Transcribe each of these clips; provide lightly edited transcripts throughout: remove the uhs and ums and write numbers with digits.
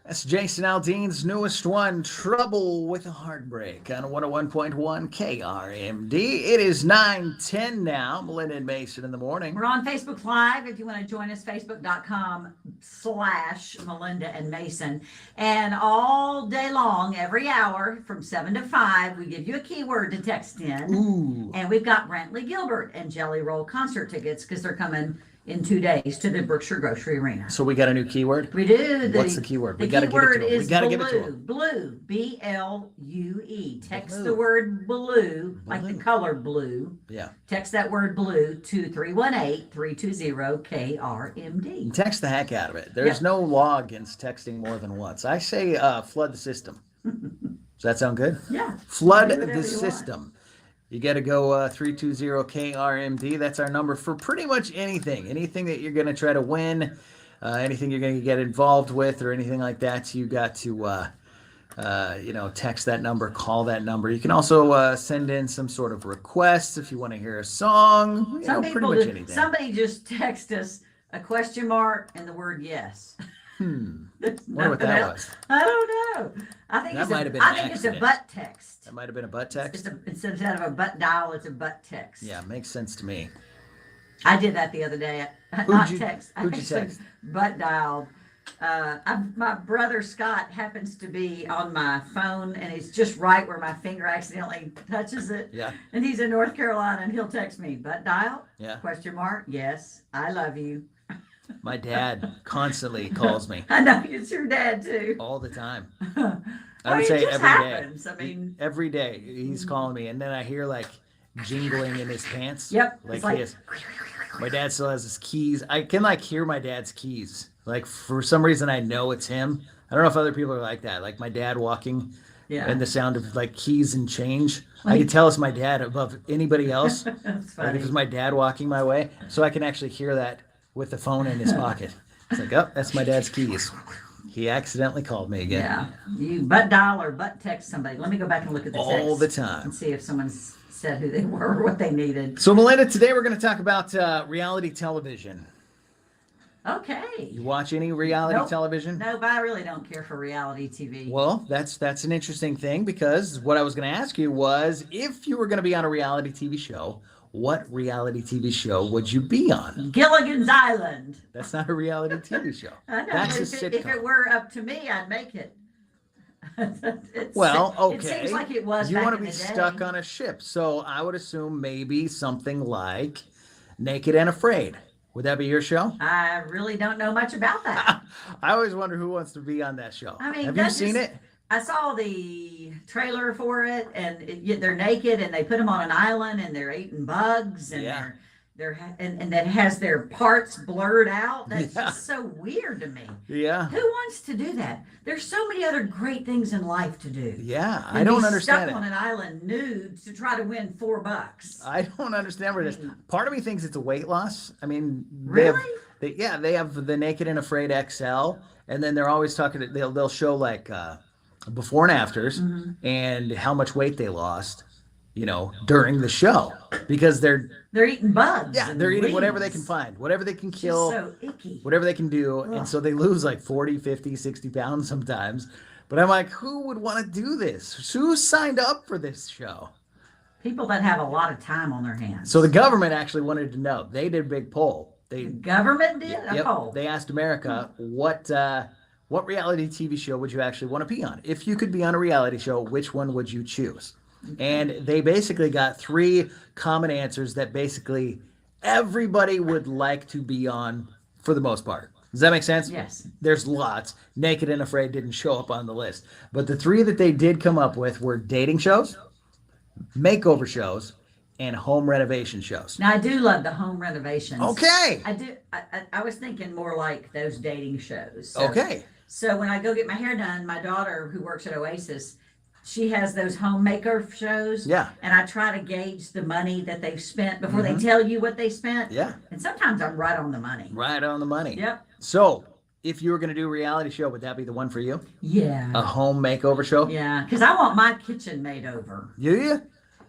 That's Jason Aldean's newest one, Trouble with a Heartbreak, on 101.1 KRMD. It is 9:10 now. Melinda and Mason in the morning. We're on Facebook Live if you want to join us, facebook.com/Melinda and Mason. And all day long, every hour from 7 to 5, we give you a keyword to text in. Ooh. And we've got Brantley Gilbert and Jelly Roll concert tickets because they're coming in 2 days to the Berkshire Grocery Arena. So we got a new keyword? We do. What's the keyword? The We gotta give it keyword to 'em. We is gotta give it to blue. 'em. Blue. BLUE. Text Blue. the word blue, like the Blue. color blue. Yeah. Text that word blue to 318-320-KRMD. Text the heck out of it. There's Yep. no law against texting more than once. I say flood the system. Does that sound good? Yeah. Flood Do whatever the you system. You got to go 320-KRMD. That's our number for pretty much anything. Anything that you're going to try to win, anything you're going to get involved with or anything like that, you got to, text that number, call that number. You can also send in some sort of requests if you want to hear a song, pretty much anything. Somebody just text us a question mark and the word yes. Wonder what that was. I don't know. I think That might have been I an think it's a accident. butt text. That might have been a butt text. Instead of a butt dial, it's a butt text. Yeah, makes sense to me. I did that the other day. Who'd Not you- text. I who'd you actually text? butt dialed. My brother Scott happens to be on my phone, and it's just right where my finger accidentally touches it. Yeah. And he's in North Carolina, and he'll text me, butt dial? Yeah. Question mark? Yes. I love you. My dad constantly calls me I know it's your dad too. all the time. I I would mean, say it just every day. happens. I mean, Every day he's calling me, and then I hear like jingling in his pants. yep. Like, It's like, he has, my dad still has his keys. I can like hear my dad's keys. Like for some reason I know it's him. I don't know if other people are like that. Like my dad walking yeah. and the sound of like keys and change. I can tell it's my dad above anybody else. That's Like funny. if it's my dad walking my way, so I can actually hear that with the phone in his pocket. It's like, oh, that's my dad's keys. He accidentally called me again. Yeah. You butt dial or butt text somebody. Let me go back and look at the text. All the time. And see if someone's said who they were or what they needed. So, Melinda, today we're going to talk about reality television. Okay. You watch any reality Nope. television? No, but I really don't care for reality TV. Well, that's an interesting thing, because what I was going to ask you was, if you were going to be on a reality TV show, what reality TV show would you be on? Gilligan's Island. That's not a reality TV show. I know. That's a If it sitcom. were up to me, I'd make it. Well, It okay. seems like it was You back want to in be the stuck day. on a ship, so I would assume maybe something like Naked and Afraid. Would that be your show? I really don't know much about that. I always wonder who wants to be on that show. I mean, have you that's seen just- it? I saw the trailer for it, and they're naked, and they put them on an island, and they're eating bugs, and Yeah. and that has their parts blurred out. That's Yeah. just so weird to me. Yeah. Who wants to do that? There's so many other great things in life to do. Yeah, than I don't be understand stuck on it. an island nude to try to win $4. I don't understand where it is. Part of me thinks it's a weight loss. I mean, Really? they have the Naked and Afraid XL, and then they're always talking. They'll show like before and afters Mm-hmm. and how much weight they lost, during the show, because they're eating bugs. and they're eating whatever they can weeds. find, whatever they can It's just kill, so icky. whatever they can do, Ugh. and so they lose like 40, 50, 60 pounds sometimes. But I'm like, who would want to do this? Who signed up for this show? People that have a lot of time on their hands. So the government actually wanted to know. They did a big poll. The government did a poll. They asked America what reality TV show would you actually want to be on? If you could be on a reality show, which one would you choose? And they basically got 3 common answers that basically everybody would like to be on for the most part. Does that make sense? Yes. There's lots. Naked and Afraid didn't show up on the list. But the 3 that they did come up with were dating shows, makeover shows, and home renovation shows. Now I do love the home renovations. Okay. I do. I was thinking more like those dating shows. So, Okay. So when I go get my hair done, my daughter who works at Oasis, she has those homemaker shows. Yeah. And I try to gauge the money that they've spent before they tell you what they spent. Yeah. And sometimes I'm right on the money. Right on the money. Yep. So, if you were going to do a reality show, would that be the one for you? Yeah. A home makeover show? Yeah. Because I want my kitchen made over. Do you?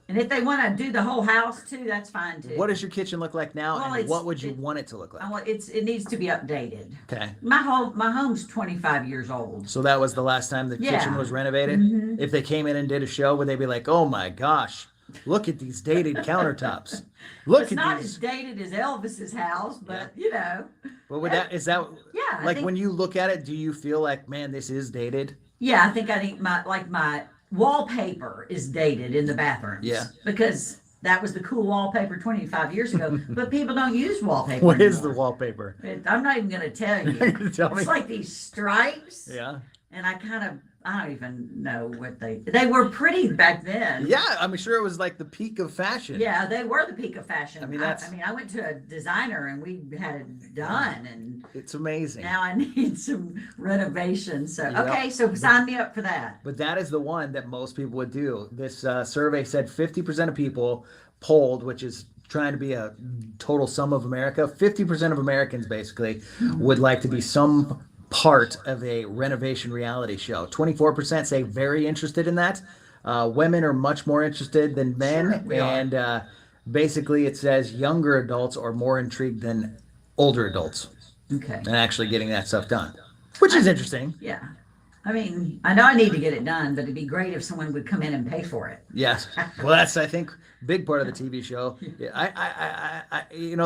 And if they want to do the whole house too, that's fine too. What does your kitchen look like now, Well, and what would you want it to look I like? want it needs to be updated. Okay. My home's 25 years old. So that was the last time the kitchen Yeah. was renovated? Mhm. If they came in and did a show, would they be like, oh my gosh, look at these dated countertops. Look It's at not these. as dated as Elvis's house, but you know. What would that, is that, Yeah. I like think, when you look at it, do you feel like, man, this is dated? yeah, I think my wallpaper is dated in the bathrooms. Yeah. Because that was the cool wallpaper 25 years ago, but people don't use wallpaper What is the anymore. wallpaper? I'm not even going to tell You're you. gonna tell me? It's like these stripes. Yeah. And I don't even know what they were pretty back then. Yeah, I'm sure it was like the peak of fashion. Yeah, they were the peak of fashion. I mean, I went to a designer and we had it done, and It's amazing. now I need some renovation. So, Yeah. okay, so sign me up for that. But that is the one that most people would do. This survey said 50% of people polled, which is trying to be a total sum of America, 50% of Americans basically would like to be some part of a renovation reality show. 24% say very interested in that. Women are much more interested than men. Sure, we are. And basically it says younger adults are more intrigued than older adults Okay. and actually getting that stuff done, which is interesting. Yeah. I mean, I know I need to get it done, but it'd be great if someone would come in and pay for it. Yes. Well, that's, I think, big part of the TV show. Yeah,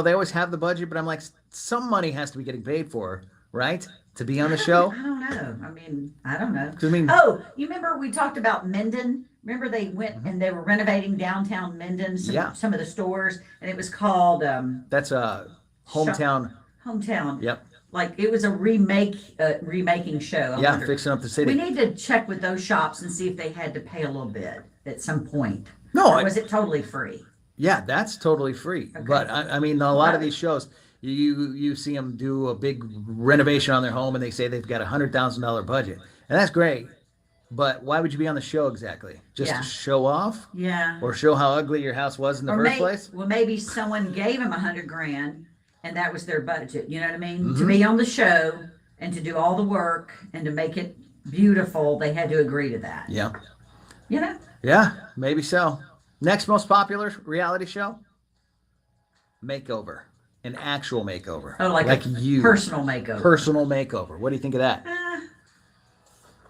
they always have the budget, but I'm like, some money has to be getting paid for, right? To be on the show. I don't know. I mean, I don't know. 'Cause I mean, Oh, you remember we talked about Minden? Remember they went and they were renovating downtown Minden, Yeah. some of the stores, and it was called that's a hometown. Hometown. Yep. Like it was a remaking show. I Yeah, wonder. fixing up the We city. need to check with those shops and see if they had to pay a little bit at some point. No, Or was it totally free? yeah, that's totally free. Okay. But I mean, a lot of these shows, you see them do a big renovation on their home, and they say they've got $100,000 budget, and that's great. But why would you be on the show exactly? Just Yeah. to show off, Yeah. or show how ugly your house was in the first place? Well, maybe someone gave them $100,000 and that was their budget. You know what I mean? Mm-hmm. To be on the show and to do all the work and to make it beautiful, they had to agree to that. Yeah. You know? Yeah, maybe so. Next most popular reality show? Makeover. An actual makeover. Oh, like a you. personal makeover. Personal makeover. What do you think of that?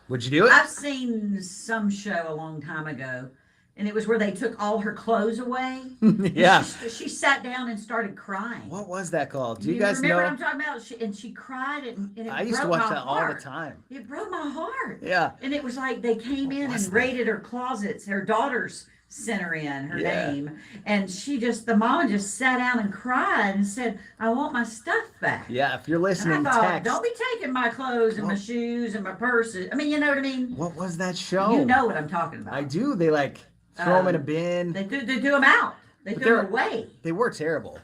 Would you do it? I've seen some show a long time ago, and it was where they took all her clothes away. Yeah. She sat down and started crying. What was that called? Do you guys remember know? what I'm talking about? She cried, and it I used to broke watch my that all the heart. time. It broke my heart. Yeah. And it was like they came in was and that? raided her closets. Her daughters sent her in her Yeah. name, and the mama just sat down and cried and said, "I want my stuff back." Yeah, if you're And listening, I thought, text. don't be taking my clothes and my Well- shoes and my purses. I mean, you know what I mean? What was that show? You know what I'm talking about. I do. They like throw them in a Um, bin. They do them out. They But threw they're- them away. They were terrible.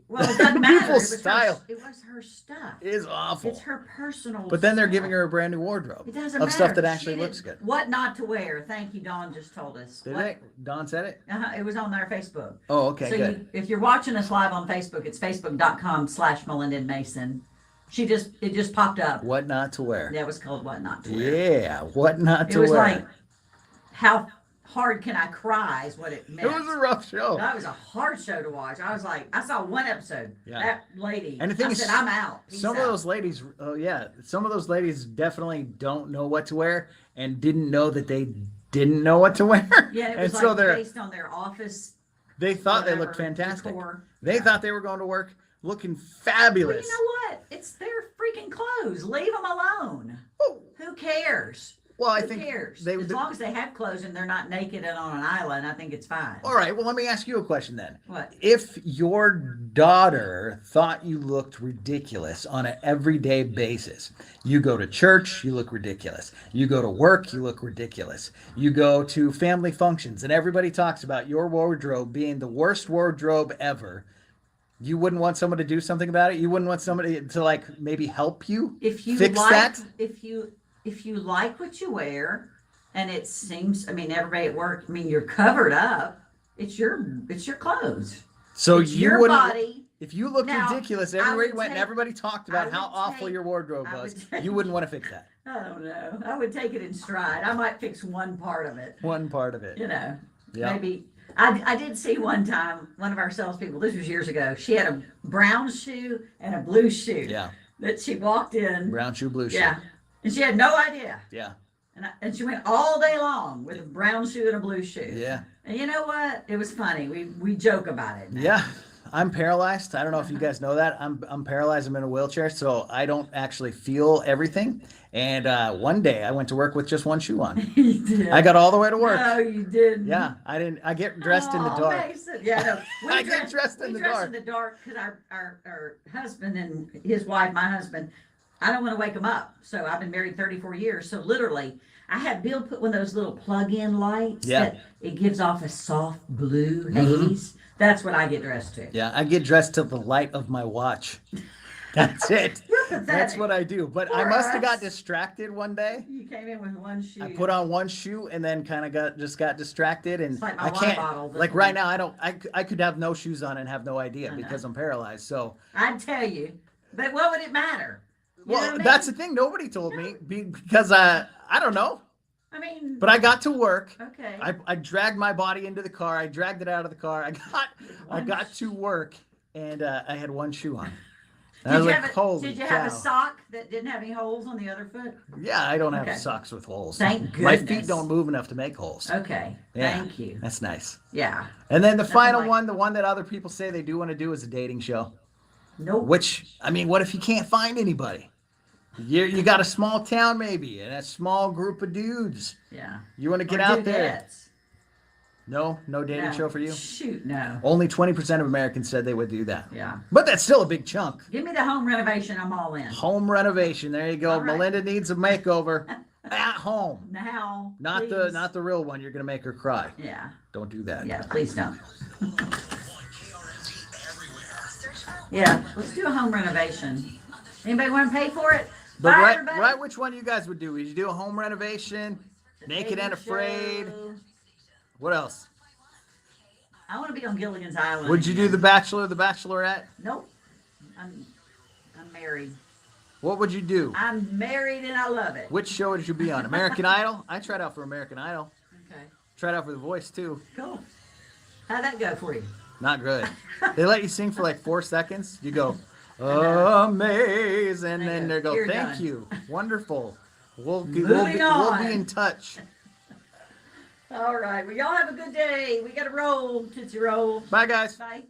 Well, it doesn't matter. People's style. It was her stuff. It is awful. It's her personal. But then they're stuff. giving her a brand new wardrobe It doesn't of matter. stuff that She actually did- looks good. What not to wear? Thank you, Dawn just told us. Did What- they? Don said it? It was on their Facebook. Oh, okay, So good. if you're watching us live on Facebook, it's facebook.com/Melinda and Mason. It just popped up. What not to wear. That was called What Not to Wear. Yeah, what not It to was wear. like, how hard can I cry is what it meant. It was a rough show. That was a hard show to watch. I was like, I saw one episode. Yeah. That lady. And the thing I is, said, I'm out. Peace Some out. of those ladies, oh yeah, some of those ladies definitely don't know what to wear and didn't know that they didn't know what to wear. Yeah, it and was so like they're based on their office. they thought they whatever, looked fantastic. decor. They Yeah. thought they were going to work looking Well, fabulous. you know what? It's their freaking clothes. Leave them alone. Oh, Who cares? well, I Who think cares? they As would. long as they have clothes and they're not naked and on an island, I think it's fine. All right. Well, let me ask you a question then. What? If your daughter thought you looked ridiculous on an everyday basis, you go to church, you look ridiculous. You go to work, you look ridiculous. You go to family functions, and everybody talks about your wardrobe being the worst wardrobe ever. You wouldn't want someone to do something about it? You wouldn't want somebody to like maybe help you If you fix like, that? if you like what you wear, and it seems, I mean, everybody at work, I mean, you're covered up. It's your clothes. So It's you your wouldn't. body. If you looked Now, ridiculous I everywhere would you went and take- everybody talked I about how would awful take- your wardrobe I was, would take- you wouldn't want to fix that. I don't know. I would take it in stride. I might fix one part of it. One part of it. You know, Yeah. maybe. I did see one time one of our salespeople. This was years ago. She had a brown shoe and a blue shoe. Yeah. That she walked in. Brown shoe, blue shoe. Yeah, and she had no idea. Yeah. And she went all day long with a brown shoe and a blue shoe. Yeah. And you know what? It was funny. We joke about it now. Yeah. I'm paralyzed. I don't know if you guys know that. I'm paralyzed. I'm in a wheelchair, so I don't actually feel everything. And one day I went to work with just one shoe on. You did. I got all the way to work. No, you didn't. Yeah, I didn't. I get dressed in the Oh, dark. Mason. Yeah, no. I get dressed in the dark. in the dark because our husband and his wife, my husband, I don't want to wake him up. So I've been married 34 years. So literally, I had Bill put one of those little plug-in lights. Yeah. That it gives off a soft blue Mm-hmm. haze. That's what I get dressed to. Yeah, I get dressed to the light of my watch. That's it. You're That's pathetic. what I do. But I For must have got us. distracted one day. You came in with one shoe. I put on one shoe and then kind of got distracted, and It's like my I water can't. bottle this Like right morning. now, I could have no shoes on and have no idea I know. because I'm paralyzed. So I'd tell you, but what would it matter? You know well, what I mean? that's the thing. Nobody told me because I don't know. I mean, But I got to work. okay. I dragged my body into the car. I dragged it out of the car. I got to work, and I had one shoe on. And I was like, holy did you cow. have a sock that didn't have any holes on the other foot? Yeah, I don't have Okay. socks with holes. Thank My feet goodness. don't move enough to make holes. Okay. Yeah. Thank you. That's nice. Yeah. And then the Nothing final like- one, the one that other people say they do want to do, is a dating show. Nope. Which, I mean, what if you can't find anybody? You got a small town maybe, and a small group of dudes. Yeah. You want to get Or out there? dudettes. No dating No. show for you? Shoot, no. Only 20% of Americans said they would do that. Yeah. But that's still a big chunk. Give me the home renovation. I'm all in. Home renovation. There you go. All right. Melinda needs a makeover at home. Now. Not please. the real one. You're gonna make her cry. Yeah. Don't do that. Yeah. Please don't. Yeah. Let's do a home renovation. Anybody want to pay for it? But Bye, right, everybody. right, which one you guys would do? Would you do a home renovation? The Naked and dating Afraid? show. What else? I want to be on Gilligan's Island. Would you do again. The Bachelor, The Bachelorette? Nope. I'm married. What would you do? I'm married and I love it. Which show would you be on? American Idol? I tried out for American Idol. Okay. Tried out for The Voice too. Cool. How'd that go for you? Not good. They let you sing for like 4 seconds. You go, amazing, and then they go, You're thank done. you, wonderful. We'll be Moving on. in touch. All right. Well, y'all have a good day. We got to roll. Tootsie roll. Bye, guys. Bye.